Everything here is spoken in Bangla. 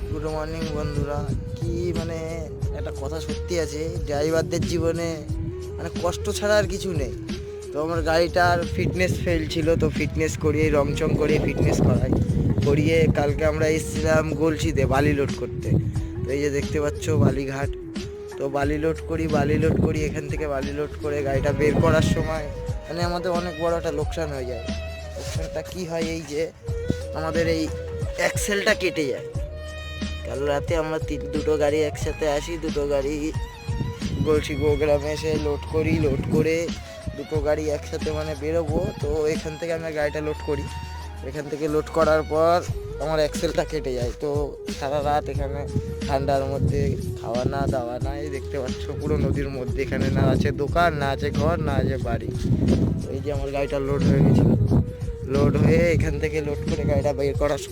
গুড মর্নিং বন্ধুরা। কি মানে একটা কথা সত্যি আছে, ড্রাইভারদের জীবনে মানে কষ্ট ছাড়া আর কিছু নেই। তো আমার গাড়িটার ফিটনেস ফেল ছিল, তো ফিটনেস করিয়ে রংচং করিয়ে ফিটনেস করিয়ে কালকে আমরা এসেছিলাম গলসিতে বালি লোড করতে। তো এই যে দেখতে পাচ্ছ বালিঘাট। তো বালি লোড করি এখান থেকে বালি লোড করে গাড়িটা বের করার সময় মানে আমাদের অনেক বড় একটা লোকসান হয়ে যায়। লোকসানটা কি হয়, এই যে আমাদের এই অ্যাক্সেলটা কেটে যায়। কাল রাতে আমরা দুটো গাড়ি একসাথে আসি, দুটো গাড়ি গলসি গোগ্রামে এসে লোড করে দুটো গাড়ি একসাথে মানে বেরোবো। তো এখান থেকে আমরা গাড়িটা লোড করি, এখান থেকে লোড করার পর আমার অ্যাক্সেলটা কেটে যায়। তো সারা রাত এখানে ঠান্ডার মধ্যে খাওয়া না দাওয়া না, এই দেখতে পাচ্ছ পুরো নদীর মধ্যে, এখানে না আছে দোকান, না আছে ঘর, না আছে বাড়ি। এই যে আমার গাড়িটা লোড হয়ে গেছিলো, লোড হয়ে এখান থেকে লোড করে গাড়িটা বের করার